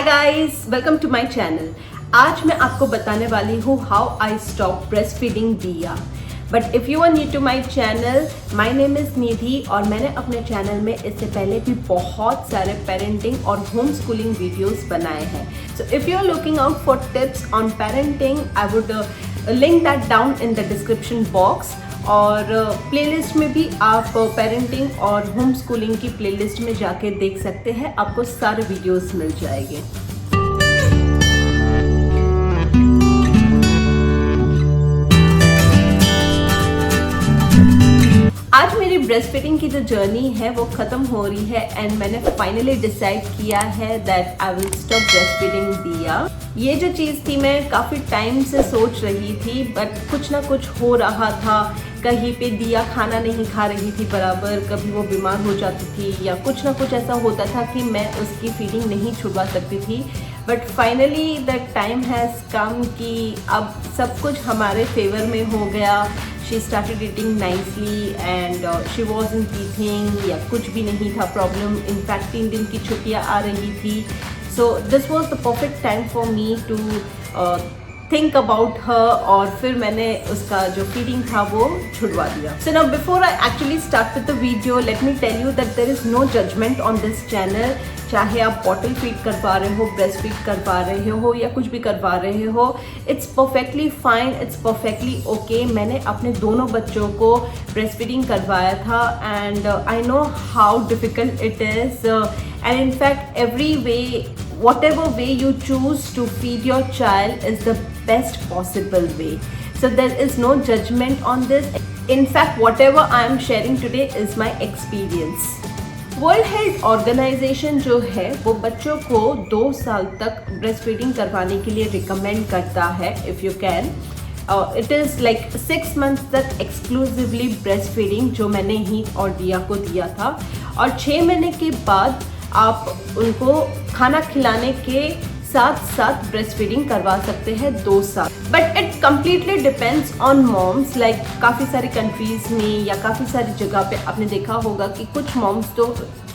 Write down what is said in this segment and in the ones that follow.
Guys, welcome to my channel. आज मैं आपको बताने वाली हूँ how I stop breastfeeding Diya. But if you are new to my channel, my name is Nidhi और मैंने अपने चैनल में इससे पहले भी बहुत सारे पेरेंटिंग और होम स्कूलिंग वीडियोज़ बनाए हैं। So if you are looking out for tips on parenting, I would link that down in the description box. और प्लेलिस्ट में भी आप पेरेंटिंग और होम स्कूलिंग की प्लेलिस्ट में जाके देख सकते हैं, आपको सारे वीडियोस मिल जाएंगे। आज मेरी ब्रेस्ट फीडिंग की जो जर्नी है वो ख़त्म हो रही है एंड मैंने फाइनली डिसाइड किया है that I will stop breastfeeding दिया। ये जो चीज़ थी मैं काफ़ी टाइम से सोच रही थी, बट कुछ ना कुछ हो रहा था। कहीं पे दिया खाना नहीं खा रही थी बराबर, कभी वो बीमार हो जाती थी या कुछ ना कुछ ऐसा होता था कि मैं उसकी फीडिंग नहीं छुड़वा सकती थी। But finally that time has come कि अब सब कुछ हमारे फेवर में हो गया। She started eating nicely and she wasn't teething या कुछ भी नहीं था प्रॉब्लम। इनफैक्ट 3 दिन की छुट्टियाँ आ रही थी। So this was the perfect time for me to think about her और फिर मैंने उसका जो फीडिंग था वो छुड़वा दिया। So now before I actually start with the video, let me tell you that there is no judgement on this channel. चाहे आप बॉटल फीड करवा रहे हो, ब्रेस्ट फीड करवा रहे हो या कुछ भी करवा रहे हो, it's perfectly fine, it's perfectly okay. मैंने अपने दोनों बच्चों को ब्रेस्ट फीडिंग करवाया था and I know how difficult it is and in fact every way, whatever way you choose to feed your child is the best possible way. So there is no judgment on this. In fact, whatever I am sharing today is my experience. World health organisation जो है वो बच्चों को 2 साल तक breast feeding करवाने के लिए रिकमेंड करता है if you can. It is like 6 months तक एक्सक्लूसिवली ब्रेस्ट फीडिंग जो मैंने ही और दिया को दिया था, और 6 महीने के बाद आप उनको खाना खिलाने के साथ साथ ब्रेस्ट फीडिंग करवा सकते हैं 2 साल। But it completely depends on moms. Like काफ़ी सारी कंट्रीज़ में या काफ़ी सारी जगह पे आपने देखा होगा कि कुछ मॉम्स तो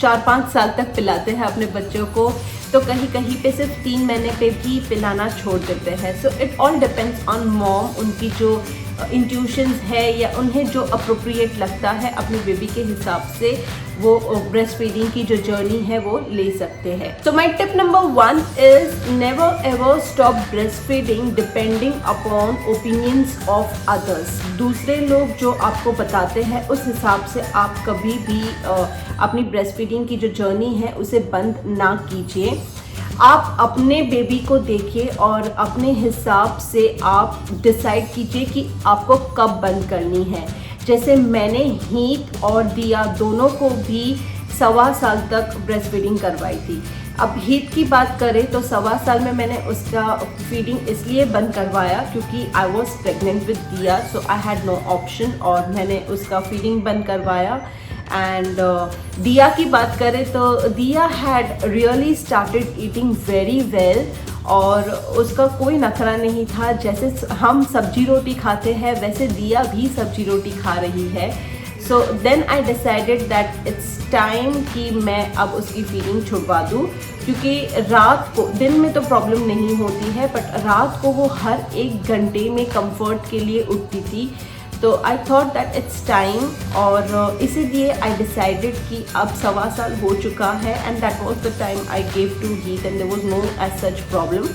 4-5 साल तक पिलाते हैं अपने बच्चों को, तो कहीं कहीं पे सिर्फ 3 महीने पे भी पिलाना छोड़ देते हैं। So it all depends on mom, उनकी जो इंट्यूशंस है या उन्हें जो अप्रोप्रिएट लगता है अपने बेबी के हिसाब से वो ब्रेस्ट फीडिंग की जो जर्नी है वो ले सकते हैं। तो my tip number 1 is never ever stop breast feeding depending upon opinions of others. दूसरे लोग जो आपको बताते हैं उस हिसाब से आप कभी भी अपनी ब्रेस्ट फीडिंग की जो जर्नी है उसे बंद ना कीजिए। आप अपने बेबी को देखिए और अपने हिसाब से आप डिसाइड कीजिए कि आपको कब बंद करनी है। जैसे मैंने हीत और दिया दोनों को भी 1.25 साल तक ब्रेस्ट फीडिंग करवाई थी। अब हीत की बात करें तो 1.25 साल में मैंने उसका फीडिंग इसलिए बंद करवाया क्योंकि आई वॉज प्रेग्नेंट विद दिया, सो आई हैड नो ऑप्शन और मैंने उसका फीडिंग बंद करवाया। एंड दिया की बात करें तो दिया had really started eating very well और उसका कोई नखरा नहीं था। जैसे हम सब्जी रोटी खाते हैं वैसे दिया भी सब्जी रोटी खा रही है। So then I decided that it's time कि मैं अब उसकी फीडिंग छुड़वा दूँ, क्योंकि रात को, दिन में तो प्रॉब्लम नहीं होती है बट रात को वो हर 1 घंटे में कंफर्ट के लिए उठती थी। तो I thought that it's time और इसीलिए आई डिसाइडेड कि अब 1.25 साल हो चुका है and that was the time I gave to heat and there was no as such problem.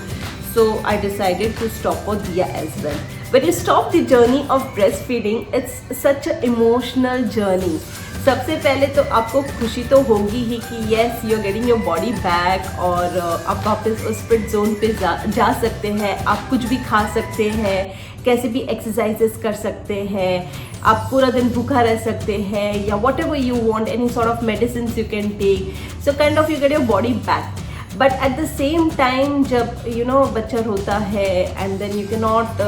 So I decided to stop for Diya as well. When you stop the journey of breastfeeding, it's such an emotional journey. सबसे पहले तो आपको खुशी तो होगी ही कि yes you are getting your body back और आप वापस उस फिट जोन पे जा सकते हैं। आप कुछ भी खा सकते हैं, कैसे भी एक्सरसाइजेस कर सकते हैं, आप पूरा दिन भूखा रह सकते हैं या whatever you want, any sort of medicine you can take. So kind of you get your body back. But at the same time जब बच्चा रोता है and then you can not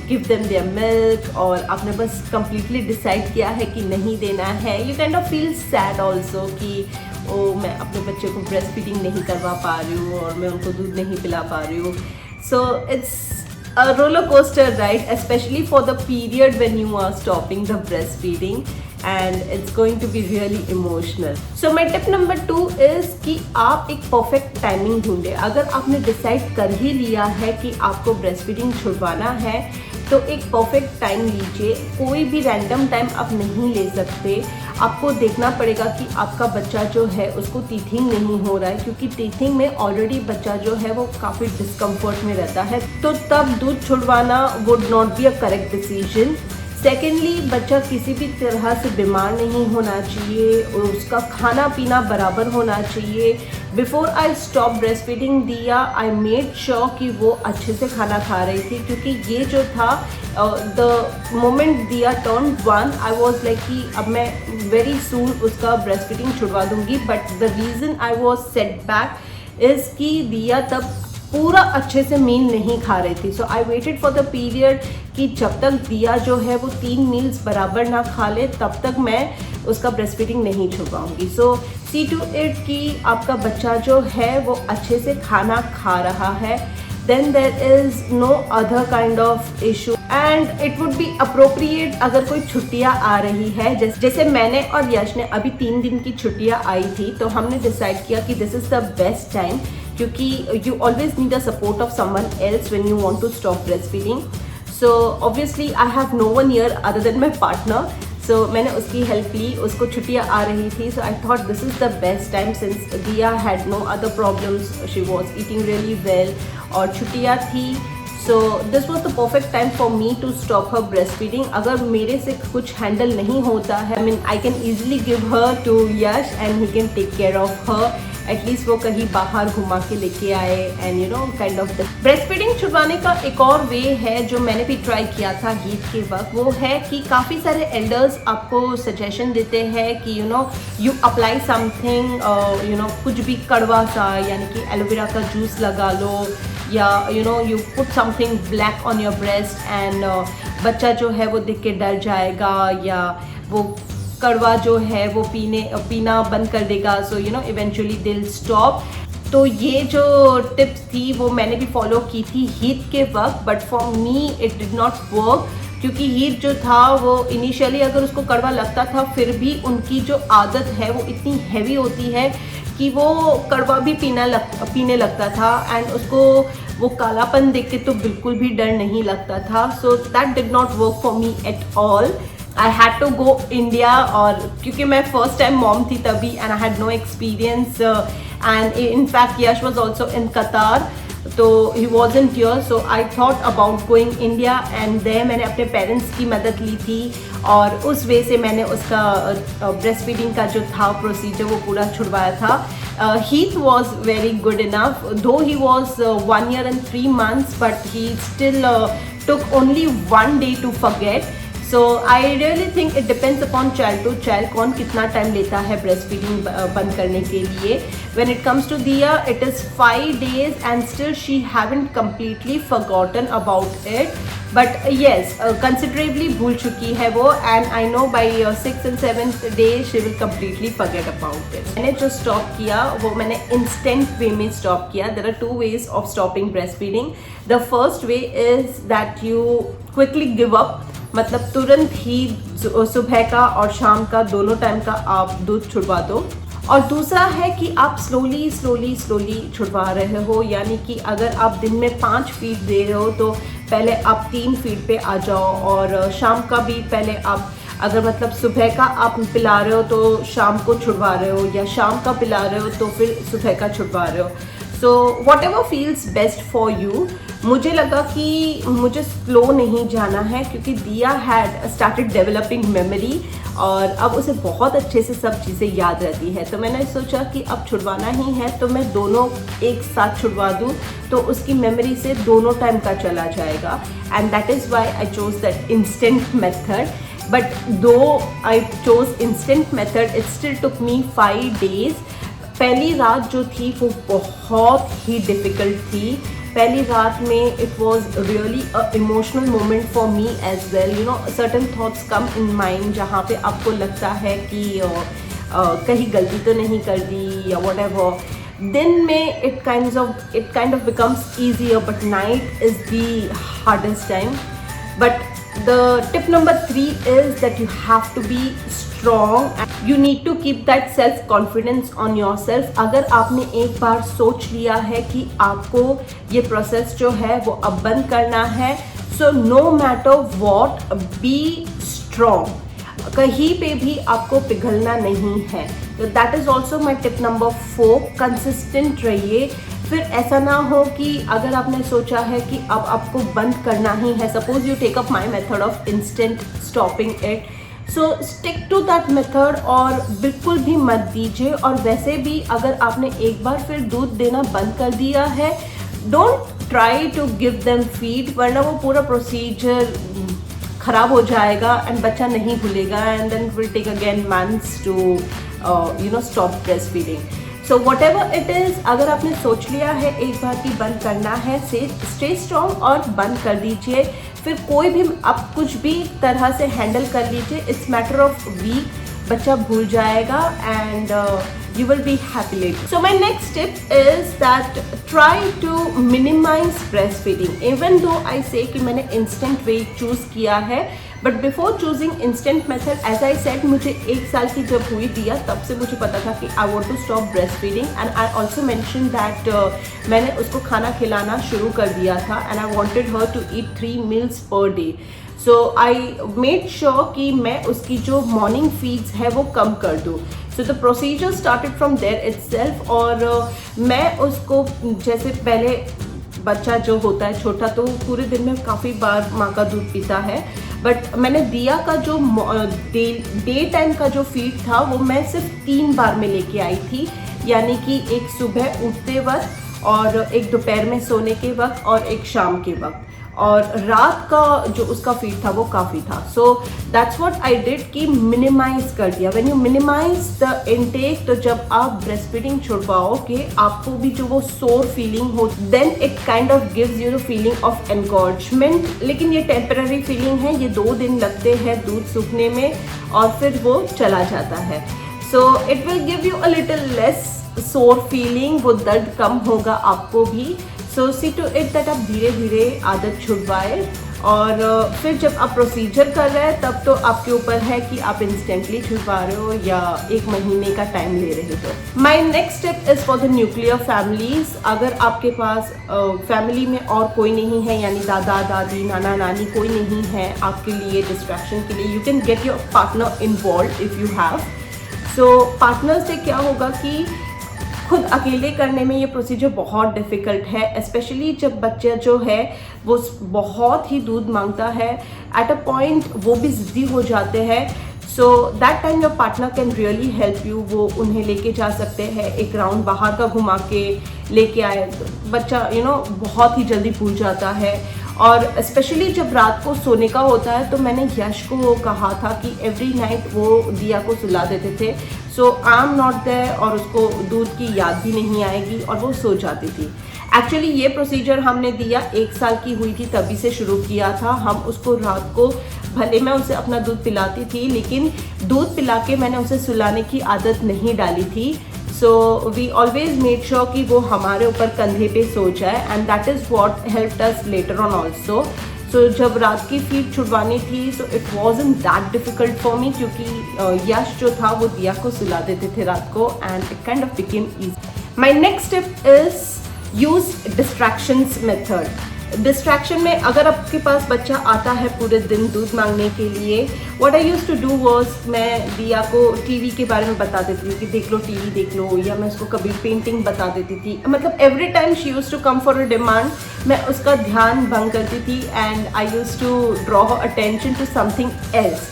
give them their milk और आपने बस completely decide किया है कि नहीं देना है, you kind of feel sad also कि ओ मैं अपने बच्चे को ब्रेस्ट फीडिंग नहीं करवा पा रही हूँ और मैं उनको दूध नहीं पिला पा रही हूँ। So it's a roller coaster ride, especially for the period when you are stopping the breastfeeding. and it's going to be really emotional. So my tip number 2 is कि आप एक perfect timing ढूंढें. अगर आपने decide कर ही लिया है कि आपको breastfeeding छुड़वाना है तो एक परफेक्ट टाइम लीजिए. कोई भी रैंडम टाइम आप नहीं ले सकते. आपको देखना पड़ेगा कि आपका बच्चा जो है उसको टीथिंग नहीं हो रहा है, क्योंकि टीथिंग में ऑलरेडी बच्चा जो है वो काफ़ी डिस्कम्फर्ट में रहता है, तो तब दूध छुड़वाना would not be a correct decision. Secondly, बच्चा किसी भी तरह से बीमार नहीं होना चाहिए और उसका खाना पीना बराबर होना चाहिए. Before I stop breastfeeding दिया, आई मेड श्योर कि वो अच्छे से खाना खा रही थी, क्योंकि ये जो था द मोमेंट दिया टर्न 1, आई वॉज लाइक कि अब मैं वेरी सून उसका ब्रेस्ट फीडिंग छुड़वा दूंगी. But the reason I was set back is कि दिया तब पूरा अच्छे से मील नहीं खा रही थी. So I waited for the period कि जब तक दिया जो है वो 3 मील्स बराबर ना खा ले तब तक मैं उसका ब्रेस्ट फीडिंग नहीं छुड़वाऊंगी. सो सी टू इट कि आपका बच्चा जो है वो अच्छे से खाना खा रहा है, then there is no other kind of issue. And it would be appropriate अगर कोई छुट्टियाँ आ रही है, जैसे मैंने और यश ने अभी 3 दिन की छुट्टियाँ आई थी, तो हमने डिसाइड किया कि this is the best time, क्योंकि you always need the support of someone else when you want to stop breastfeeding. So obviously I have no one here other than my partner. So मैंने उसकी help ली, उसको छुट्टियाँ आ रही थी. So I thought this is the best time since Diya had no other problems, she was eating really well और छुट्टियाँ थी. So this was the perfect time for me to stop her breastfeeding. अगर मेरे से कुछ handle नहीं होता है, I mean I can easily give her to Yash and he can take care of her. At least वो कहीं बाहर घुमा के लेके आए and you know kind of. Breastfeeding छुड़वाने का एक और वे है जो मैंने भी ट्राई किया था हीट के वक्त, वो है कि काफ़ी सारे एल्डर्स आपको सजेशन देते हैं कि यू अप्लाई समथिंग, कुछ भी कड़वा सा, यानी कि एलोवेरा का जूस लगा लो, या you put something black on your breast and बच्चा जो है वो देख के डर जाएगा, या वो कड़वा जो है वो पीना बंद कर देगा. So eventually they will stop. तो ये जो टिप्स थी वो मैंने भी फॉलो की थी हीट के वक्त, but for me it did not work, क्योंकि हीट जो था वो इनिशियली अगर उसको कड़वा लगता था, फिर भी उनकी जो आदत है वो इतनी हैवी होती है कि वो कड़वा भी पीने लगता था, एंड उसको वो कालापन देख के तो बिल्कुल भी डर नहीं लगता था. So that did not work for me at all. I had to go India, और क्योंकि मैं फर्स्ट टाइम मॉम थी तभी, and I had no experience, and in fact Yash was also in Qatar, तो he wasn't here. So I thought about going India, and there मैंने अपने parents की मदद ली थी, और उस वे से मैंने उसका ब्रेस्ट फीडिंग का जो था प्रोसीजर वो पूरा छुड़वाया था. Heath was very good enough, though he was 1 year and 3 months, but he still took only 1 day to forget. So I really think it depends upon child to child, कौन कितना time लेता है breast feeding बंद करने के लिए. When it comes to Diya, it is 5 days and still she haven't completely forgotten about it. But yes, considerably भूल चुकी है वो, and I know by 6th and 7th day she will completely forget about it. मैंने जो stop किया वो मैंने instant way में stop किया. There are 2 ways of stopping breastfeeding. The first way is that you quickly give up, मतलब तुरंत ही सुबह का और शाम का दोनों टाइम का आप दूध छुड़वा दो. और दूसरा है कि आप स्लोली छुड़वा रहे हो, यानी कि अगर आप दिन में 5 फीड दे रहे हो तो पहले आप 3 फीड पे आ जाओ, और शाम का भी पहले आप, अगर मतलब सुबह का आप पिला रहे हो तो शाम को छुड़वा रहे हो, या शाम का पिला रहे हो तो फिर सुबह का छुड़वा रहे हो. So what ever feels best for you. मुझे लगा कि मुझे स्लो नहीं जाना है, क्योंकि दिया हैड स्टार्टेड डेवलपिंग मेमोरी, और अब उसे बहुत अच्छे से सब चीज़ें याद रहती है. तो मैंने सोचा कि अब छुड़वाना ही है तो मैं दोनों एक साथ छुड़वा दूँ, तो उसकी मेमोरी से दोनों टाइम का चला जाएगा. And that is why I chose that instant method. But though I chose instant method, it still took me 5 days. पहली रात जो थी वो बहुत ही डिफ़िकल्ट थी. पहली रात में it was really a emotional moment for me as well. You know, certain thoughts come in mind जहाँ पे आपको लगता है कि कहीं गलती तो नहीं कर दी या whatever. दिन में it kind of becomes easier, but night is the hardest time. But The tip number 3 is that you have to be strong. You need to keep that self confidence on yourself. अगर आपने एक बार सोच लिया है कि आपको ये process जो है वो अब बंद करना है, so no matter what, be strong. कहीं पे भी आपको पिघलना नहीं है. तो that is also my tip number 4. Consistent रहिए. फिर ऐसा ना हो कि अगर आपने सोचा है कि अब आपको बंद करना ही है, suppose you take up my method of instant stopping it, so stick to that method और बिल्कुल भी मत दीजिए. और वैसे भी अगर आपने एक बार फिर दूध देना बंद कर दिया है, don't try to give them feed, वरना वो पूरा प्रोसीजर खराब हो जाएगा एंड बच्चा नहीं भूलेगा and then will take again months to stop breastfeeding. So whatever it is, अगर आपने सोच लिया है एक बार कि बंद करना है, से स्टे स्ट्रॉन्ग और बंद कर दीजिए. फिर कोई भी आप कुछ भी तरह से हैंडल कर लीजिए. इट्स मैटर ऑफ वीक, बच्चा भूल जाएगा and you will be happy later. So my next tip is that try to minimize breastfeeding. Even though I say कि मैंने instant way choose किया है, but before choosing instant method, as I said, मुझे 1 साल की जब हुई दिया, तब से मुझे पता था कि I want to stop breastfeeding, and I also mentioned that मैंने उसको खाना खिलाना शुरू कर दिया था and I wanted her to eat 3 meals per day. So I made sure कि मैं उसकी जो morning feeds है वो कम कर दूँ. So the procedure started from there itself. और मैं उसको, जैसे पहले बच्चा जो होता है छोटा तो पूरे दिन में काफ़ी बार माँ का दूध पीता है, बट मैंने दिया का जो डे टाइम का जो फीड था वो मैं सिर्फ 3 बार में लेके आई थी. यानी कि एक सुबह उठते वक्त और एक दोपहर में सोने के वक्त और एक शाम के वक्त, और रात का जो उसका फीड था वो काफ़ी था. So that's what I did कि मिनिमाइज कर दिया. When you minimise the intake, तो जब आप ब्रेस्ट फीडिंग छुड़वाओगे आपको भी जो वो सोर फीलिंग हो, then it kind of gives you the feeling of encouragement. लेकिन ये टेम्पररी फीलिंग है, ये 2 दिन लगते हैं दूध सूखने में और फिर वो चला जाता है. So it will give you a little less सोर फीलिंग, वो दर्द कम होगा आपको भी. सो सी टू इट दैट आप धीरे धीरे आदत छुड़वाए. और फिर जब आप प्रोसीजर कर रहे हैं तब तो आपके ऊपर है कि आप इंस्टेंटली छुड़वा रहे हो या 1 महीने का टाइम ले रहे हो. माई next step is for the nuclear families. अगर आपके पास फैमिली में और कोई नहीं है, यानी दादा दादी नाना नानी कोई नहीं है आपके लिए डिस्ट्रैक्शन के लिए, you can get your partner involve if you have. So partner से क्या होगा कि खुद अकेले करने में ये प्रोसीजर बहुत डिफ़िकल्ट है, स्पेशली जब बच्चा जो है वो बहुत ही दूध मांगता है. एट अ पॉइंट वो भी ज़िद्दी हो जाते हैं. So that time your partner can really help you. वो उन्हें लेके जा सकते हैं, एक राउंड बाहर का घुमा के लेके आए. बच्चा बहुत ही जल्दी भूल जाता है. और स्पेशली जब रात को सोने का होता है तो मैंने यश को कहा था कि एवरी नाइट वो दिया को सुला देते थे. सो आई एम नॉट देयर और उसको दूध की याद भी नहीं आएगी और वो सो जाती थी. एक्चुअली ये प्रोसीजर हमने दिया 1 साल की हुई थी तभी से शुरू किया था. हम उसको रात को, भले मैं उसे अपना दूध पिलाती थी, लेकिन दूध पिला के मैंने उसे सुलाने की आदत नहीं डाली थी. So we always made sure कि वो हमारे ऊपर कंधे पे सो जाए and that is what helped us later on also. So जब रात की फीड छुड़वानी थी, so it wasn't that difficult for me, क्योंकि यश जो था वो दिया को सुला देते थे रात को and it kind of became easy. My next step is use distractions method. Distraction में अगर आपके पास बच्चा आता है पूरे दिन दूध मांगने के लिए, what I used to do was, मैं दिया को टीवी के बारे में बता देती थी कि देख लो टीवी देख लो, या मैं उसको कभी पेंटिंग बता देती थी. मतलब every time she used to come for a demand, मैं उसका ध्यान भंग करती थी and I used to draw her attention to something else.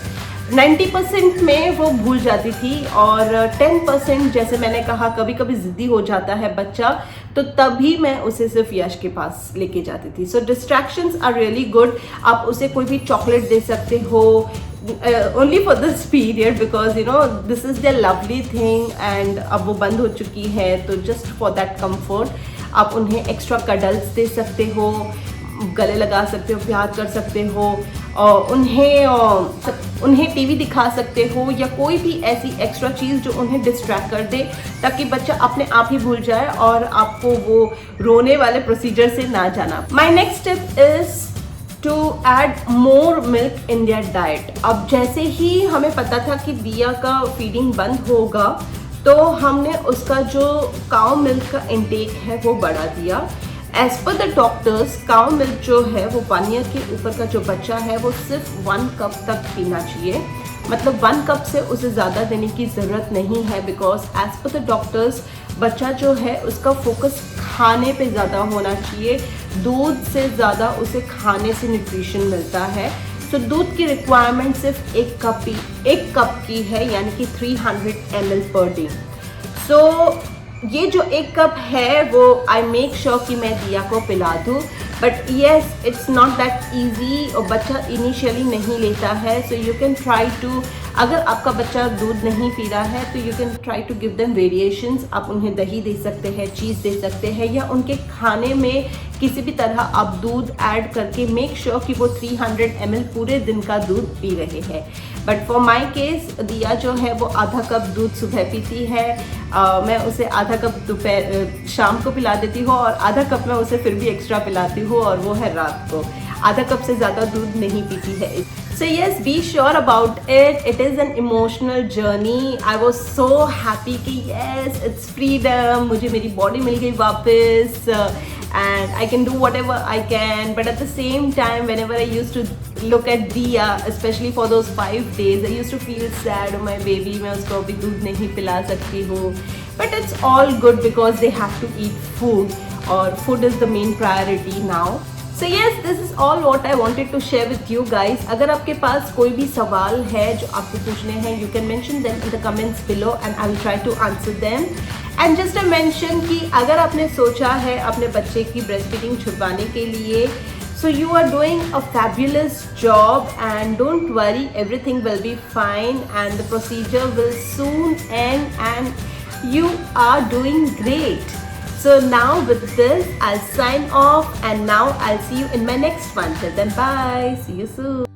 90% में वो भूल जाती थी और 10% जैसे मैंने कहा कभी कभी ज़िद्दी हो जाता है बच्चा, तो तभी मैं उसे सिर्फ यश के पास लेके जाती थी. सो डिस्ट्रैक्शंस आर रियली गुड. आप उसे कोई भी चॉकलेट दे सकते हो only for this period, because this is the lovely thing and अब वो बंद हो चुकी है, तो जस्ट फॉर दैट कम्फर्ट आप उन्हें एक्स्ट्रा कडल्स दे सकते हो, गले लगा सकते हो, प्यार कर सकते हो, उन्हें टीवी दिखा सकते हो या कोई भी ऐसी एक्स्ट्रा चीज़ जो उन्हें डिस्ट्रैक्ट कर दे, ताकि बच्चा अपने आप ही भूल जाए और आपको वो रोने वाले प्रोसीजर से ना जाना. My next step is to add more milk in their diet. अब जैसे ही हमें पता था कि दिया का फीडिंग बंद होगा तो हमने उसका जो काउ मिल्क का इंटेक है वो बढ़ा दिया। As per the doctors cow milk जो है वो 1 ईयर के ऊपर का जो बच्चा है वो सिर्फ 1 कप तक पीना चाहिए, मतलब 1 कप से उसे ज़्यादा देने की ज़रूरत नहीं है, because as per the doctors बच्चा जो है उसका फोकस खाने पे ज़्यादा होना चाहिए, दूध से ज़्यादा उसे खाने से न्यूट्रिशन मिलता है। तो दूध की रिक्वायरमेंट सिर्फ 1 कप की है, यानी कि 300 ml पर डे। सो ये जो 1 कप है वो आई मेक श्योर कि मैं दिया को पिला दूँ, but yes it's not that easy और बच्चा इनिशियली नहीं लेता है। So you can try to, अगर आपका बच्चा दूध नहीं पी रहा है तो you can try to give them variations. आप उन्हें दही दे सकते हैं, चीज़ दे सकते हैं, या उनके खाने में किसी भी तरह आप दूध ऐड करके मेक श्योर कि वो 300 ml पूरे दिन का दूध पी रहे हैं। बट फॉर माई केस दिया जो है वो आधा कप दूध सुबह पीती है, मैं उसे आधा कप दोपहर शाम को पिला देती हूँ और आधा कप मैं उसे फिर भी एक्स्ट्रा पिलाती हूँ, और वो है रात को। आधा कप से ज़्यादा दूध नहीं पीती है। So yes, be sure about it. It is an emotional journey. I was so happy कि yes, it's freedom. मुझे मेरी body मिल गई वापस, and I can do whatever I can. But at the same time, whenever I used to look at Diya, especially for those 5 days, I used to feel sad. Oh my baby, मैं उसको अभी दूध नहीं पिला सकती हूँ. But it's all good because they have to eat food, और food is the main priority now. So yes, this is all what I wanted to share with you guys. अगर आपके पास कोई भी सवाल है जो आपको पूछने हैं, you can mention them in the comments below and I will try to answer them. And just a mention कि अगर आपने सोचा है अपने बच्चे की breastfeeding छुड़वाने के लिए, so you are doing a fabulous job and don't worry, everything will be fine and the procedure will soon end and you are doing great. So now with this, I'll sign off and now I'll see you in my next one. Till then, bye. See you soon.